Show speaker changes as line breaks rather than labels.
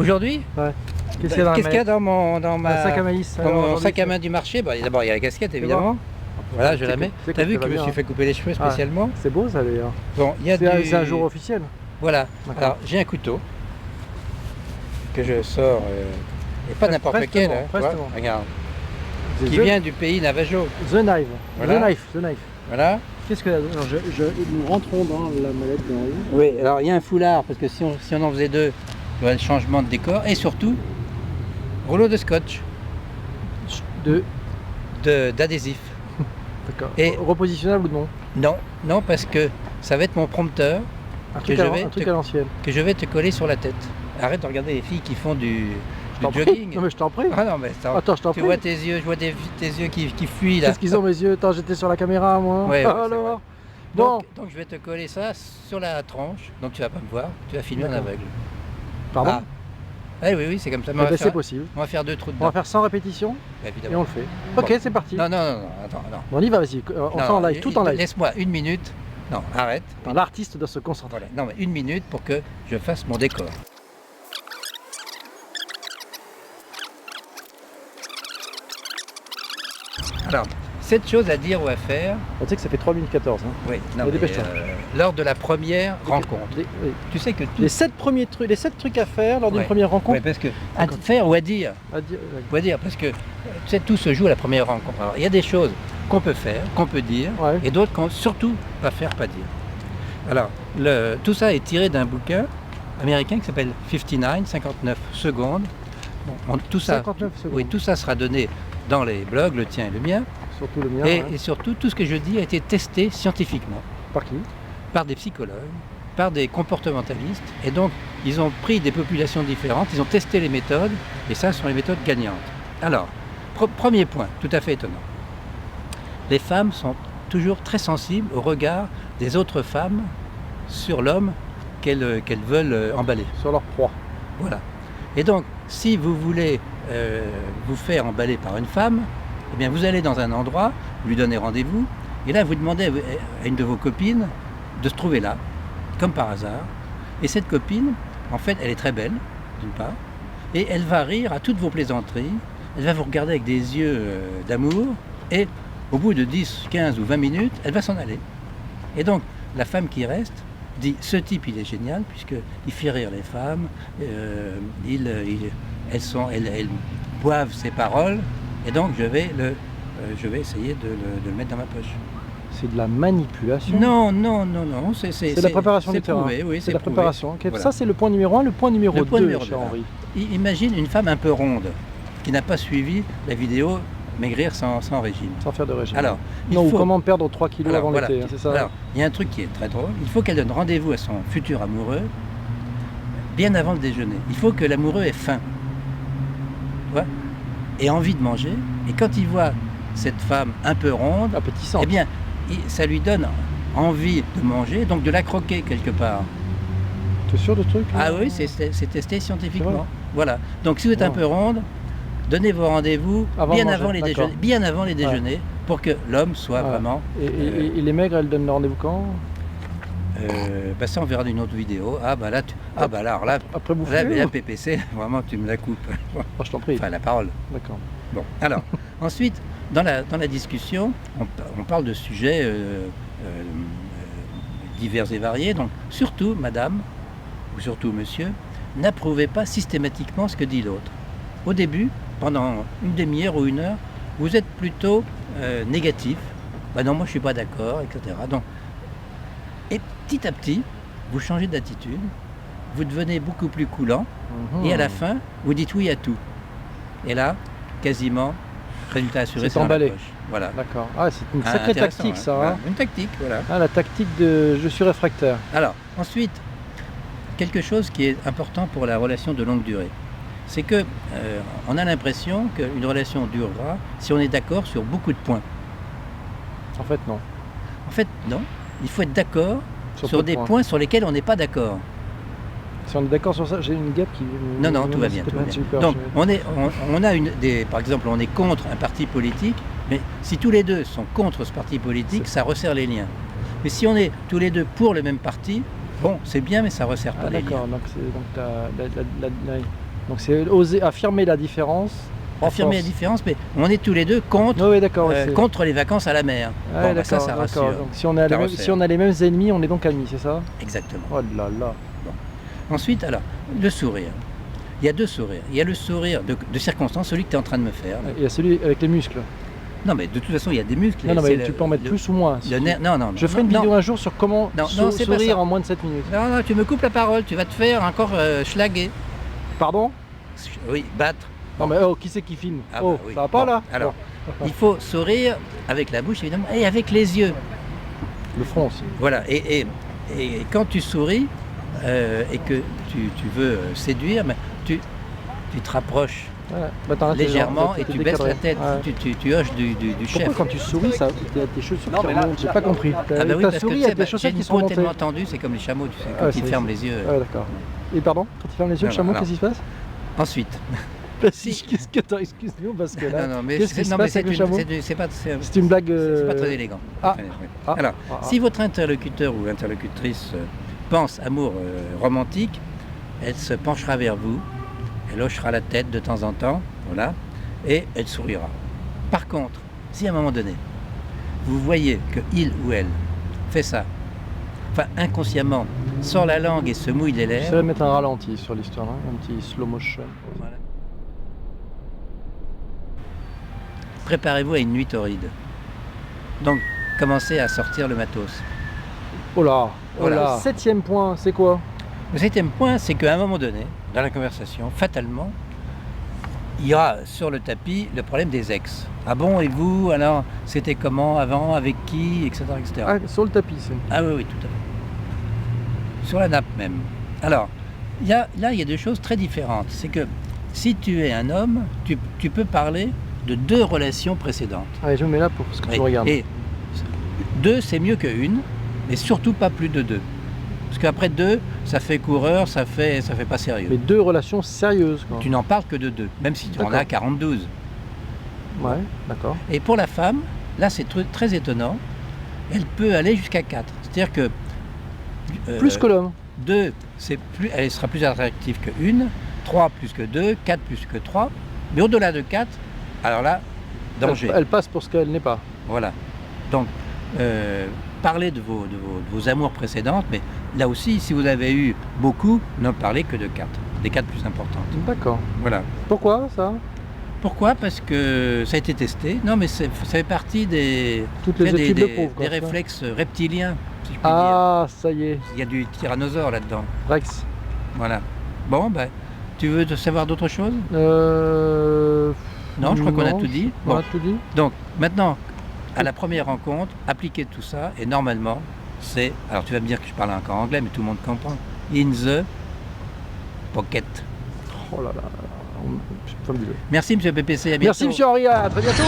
Aujourd'hui,
Ouais. Qu'est-ce qu'il y a dans la
qu'est-ce qu'il y a
mallette?
dans
Un sac à maïs.
dans
alors,
mon
aujourd'hui,
sac à
c'est-
main du marché? D'abord, il y a la casquette,
C'est
évidemment. Voilà, je la mets.
c'est
T'as
que
vu
ça
que
va
je me
bien,
suis
hein.
fait couper les cheveux spécialement?
C'est beau ça d'ailleurs.
Bon, il y a
C'est un jour officiel.
Voilà.
D'accord.
Alors, j'ai un couteau que je sors, et pas n'importe lequel, hein, tu vois.
prestement.
Regarde,
C'est
qui vient du pays Navajo.
The Knife.
Voilà.
The Knife. The Knife.
Voilà.
Qu'est-ce que alors, nous rentrons dans la mallette d'Henri.
Oui, alors il y a un foulard, parce que si on en faisait deux, il y aurait le changement de décor, et surtout, rouleau de scotch, d'adhésif.
D'accord.
Et-
Repositionnable ou non?
Non, parce que ça va être mon prompteur
Un
Que
truc,
je
à,
vais
un truc
te-
à l'ancienne.
que je vais te coller sur la tête. Arrête de regarder les filles qui font du
Je t'en prie.
jogging.
Non mais je t'en prie.
Ah non, mais
Attends, je t'en
tu
prie.
vois tes yeux, je vois tes yeux qui fuient là.
Qu'est-ce qu'ils ont mes yeux? Attends, j'étais sur la caméra moi.
Ouais, ouais, c'est
Alors.
vrai.
Bon.
Donc je vais te coller ça sur la tranche, donc tu vas pas me voir, tu vas filmer en
D'accord.
aveugle.
Pardon.
Ah. Oui, c'est comme ça. Mais
Eh
on, va
ben,
faire,
c'est possible.
on va faire 2 trous
On va
dedans,
faire 100 répétitions et
évidemment.
on le fait.
Bon.
Ok, c'est parti.
Non, attends, non.
Bon, on y va, vas-y. On fait en live, tout en live.
Laisse-moi 1 minute. Non, arrête.
Attends, l'artiste doit se concentrer.
Voilà. Non, mais 1 minute pour que je fasse mon décor. Alors, cette chose à dire ou à faire,
On sait que ça fait 3 minutes 14. Hein.
oui, non,
Mais
mais,
dépêche-toi.
lors de la première rencontre,
Oui.
tu sais que tout.
Les 7 trucs à faire lors d'une
Ouais.
première rencontre.
Ouais, parce que à faire ou à dire, parce que tu sais, tout se joue à la première rencontre. Alors, il y a des choses qu'on peut faire, qu'on peut dire,
Ouais.
et d'autres qu'on surtout pas faire, pas dire. Alors, tout ça est tiré d'un bouquin américain qui s'appelle 59 secondes. Bon, tout ça,
59 secondes.
oui, tout ça sera donné dans les blogs, le tien et le mien.
Surtout le mien.
Et,
ouais.
et surtout, tout ce que je dis a été testé scientifiquement
Par qui?
par des psychologues, par des comportementalistes. Et donc, ils ont pris des populations différentes, ils ont testé les méthodes, et ça, ce sont les méthodes gagnantes. Alors, premier point, tout à fait étonnant. Les femmes sont toujours très sensibles au regard des autres femmes sur l'homme qu'elles veulent emballer.
Sur leur proie.
Voilà. Et donc, si vous voulez vous faire emballer par une femme, eh bien, vous allez dans un endroit, vous lui donnez rendez-vous, et là, vous demandez à une de vos copines de se trouver là, comme par hasard. Et cette copine, en fait, elle est très belle, d'une part, et elle va rire à toutes vos plaisanteries, elle va vous regarder avec des yeux d'amour, et au bout de 10, 15 ou 20 minutes, elle va s'en aller. Et donc, la femme qui reste dit, ce type, il est génial, puisqu'il fait rire les femmes, elles boivent ses paroles, et donc je vais essayer de le mettre dans ma poche.
C'est de la manipulation.
Non, c'est
de la préparation
c'est
du terrain.
prouvé, oui,
C'est de la
prouvé.
préparation. Ok,
Voilà.
ça, c'est le point numéro 1. Le point numéro
Le
2,
point numéro
cher
deux,
Henri.
Imagine une femme un peu ronde, qui n'a pas suivi la vidéo Maigrir sans régime.
Sans faire de régime.
Alors, il
non, ou
faut-
comment perdre 3 kilos
Alors,
avant
voilà.
l'été, hein, c'est ça?
Alors, il y a un truc qui est très drôle. Il faut qu'elle donne rendez-vous à son futur amoureux bien avant le déjeuner. Il faut que l'amoureux ait faim. Tu vois, ait envie de manger. Et quand il voit cette femme un peu ronde,
Appétissante.
eh bien, ça lui donne envie de manger, donc de la croquer quelque part.
Tu es sûr de ce truc?
Ah oui, c'est testé
C'est vrai.
scientifiquement. Voilà. Donc si vous êtes un
Wow.
peu ronde, donnez vos rendez-vous
Avant
bien
de
avant
manger,
les
d'accord.
déjeuners, bien avant les déjeuners, pour que l'homme soit
Ouais.
vraiment.
Et les maigres, elles donnent le rendez-vous quand?
Ça, on verra d'une autre vidéo. Ah bah là, alors là,
Après bouffer
la
ou-
PPC, vraiment, tu me la coupes.
Oh, je t'en prie.
Enfin, la parole.
D'accord.
Bon, alors, ensuite, dans la discussion, on parle de sujets divers et variés. Donc, surtout, madame, ou surtout monsieur, n'approuvez pas systématiquement ce que dit l'autre. Au début, pendant une demi-heure ou 1 heure, vous êtes plutôt négatif. Bah non, moi je suis pas d'accord, etc. Donc, et petit à petit, vous changez d'attitude, vous devenez beaucoup plus coulant, et à la fin, vous dites oui à tout. Et là, quasiment, résultat assuré,
C'est
dans la
emballé.
poche. Voilà.
D'accord. Ah, c'est une
Ah,
sacrée
intéressant,
tactique,
hein.
ça.
Voilà,
Hein.
une tactique, voilà.
Ah, la tactique de je suis réfractaire.
Alors, ensuite, quelque chose qui est important pour la relation de longue durée, c'est que on a l'impression qu'une relation durera si on est d'accord sur beaucoup de points.
En fait, non.
En fait, non. Il faut être d'accord
Sur
sur
peu de
des points sur lesquels on n'est pas d'accord.
Si on est d'accord sur ça, j'ai une guêpe qui...
Non, tout va bien. Tout va bien.
Super,
Donc, on a par exemple, on est contre un parti politique, mais si tous les deux sont contre ce parti politique, ça resserre les liens. Mais si on est tous les deux pour le même parti, bon, c'est bien, mais ça resserre pas
Ah,
les liens.
d'accord. Donc, Donc c'est oser affirmer la différence. en
Affirmer la
France.
différence, mais on est tous les deux contre,
Oui, d'accord. c'est-
contre les vacances à la mer.
Ouais,
Bon, bah, ça
d'accord.
rassure.
Donc si on, a les mêmes,
rassure.
si on a les mêmes ennemis, on est donc amis, c'est ça?
Exactement.
Oh là là.
Ensuite, alors, le sourire. Il y a deux sourires. Il y a le sourire de circonstance, celui que tu es en train de me faire. là.
Il y a celui avec les muscles.
Non, mais de toute façon, il y a des muscles.
Non, non,
c'est
mais tu peux en mettre plus ou moins.
le nerf- non, non, non.
Je ferai une
non,
vidéo un jour sur comment
Non, non, c'est pas
sourire
ça.
en moins de 7 minutes.
Non, non, tu me coupes la parole, tu vas te faire encore schlaguer.
Pardon?
Oui, battre.
Non mais oh, qui c'est qui filme?
Ah
Oh,
bah oui.
ça va pas
Bon,
là?
alors.
Bon.
Il faut sourire avec la bouche, évidemment, et avec les yeux.
Le front aussi.
Voilà, et quand tu souris et que tu veux séduire, mais tu te rapproches
Ouais. Bah, t'arrêtes les gens,
légèrement
t'es
et tu baisses la
décadré.
tête,
Ouais.
tu hoches du
Pourquoi
chef.
quand tu souris, ça, il y a tes chaussures qui
mais là-
remontent? J'ai pas compris.
Ah bah oui,
Ta
parce que
souris,
tu
il y a
sais,
tes
bah, j'ai
chaussures
une
qui sont
peau
montées.
tellement tendue, c'est comme les chameaux, tu sais, quand
Ouais,
ils
c'est-
ferment les yeux.
Ouais, d'accord. Et pardon, quand il ferme les yeux, le
Non,
chameau,
alors.
qu'est-ce qui se passe?
Ensuite,
Si. Qu'est-ce que t'as? Excuse-nous parce que là.
non, non, mais
Qu'est-ce qui se passe avec le chameau?
c'est pas,
C'est une blague.
c'est pas très élégant.
Ah.
Ouais.
Ah.
Alors,
Ah.
si votre interlocuteur ou interlocutrice pense amour romantique, elle se penchera vers vous, elle hochera la tête de temps en temps, voilà, et elle sourira. Par contre, si à un moment donné, vous voyez que il ou elle fait ça, enfin inconsciemment, sort la langue et se mouille les
J'essaierai de
lèvres,
mettre un ralenti sur l'histoire, hein, un petit slow motion.
voilà. Préparez-vous à une nuit torride. Donc, commencez à sortir le matos.
Oh là, oh
Voilà.
là. 7e point, c'est quoi?
Le septième point, c'est qu'à un moment donné, dans la conversation, fatalement, il y aura sur le tapis le problème des ex. Ah bon, et vous, alors, c'était comment avant, avec qui, etc. etc.
Ah, sur le tapis, c'est.
Ah oui, oui, tout à fait. Sur la nappe même. Alors, là, il y a deux choses très différentes. C'est que si tu es un homme, tu peux parler de deux relations précédentes.
Allez, je me mets là pour ce que tu regardes.
Et deux, c'est mieux que une, mais surtout pas plus de deux. Parce qu'après deux, ça fait coureur, ça fait pas sérieux.
Mais 2 relations sérieuses, quoi.
Tu n'en parles que de deux, même si tu en
D'accord.
as 42.
Ouais, d'accord.
Et pour la femme, là c'est très étonnant, elle peut aller jusqu'à 4. C'est-à-dire que
Plus que l'homme.
2, elle sera plus attractive que 1, 3 plus que 2, 4 plus que 3, mais au-delà de 4, alors là, danger.
Elle passe pour ce qu'elle n'est pas.
Voilà. Donc, parlez de vos amours précédentes, mais là aussi, si vous avez eu beaucoup, ne parlez que de 4, des 4 plus importantes.
D'accord.
Voilà.
Pourquoi ça?
Pourquoi? Parce que ça a été testé. Non, mais ça fait partie des,
Toutes les études
des
le prouvent, quoi,
des
ça.
réflexes reptiliens, si je puis dire.
Ah, ça y est.
Il y a du tyrannosaure là-dedans.
Rex.
Voilà. Bon, ben, tu veux te savoir d'autres choses? Non, je crois qu'on a
non,
tout dit.
On
Bon.
a tout dit.
Donc, maintenant, à la première rencontre, appliquez tout ça, et normalement, c'est... Alors, tu vas me dire que je parle encore anglais, mais tout le monde comprend. In the pocket.
Oh là là. C'est fabuleux.
Merci, monsieur PPC. À bientôt.
Merci, monsieur Henri. À très bientôt.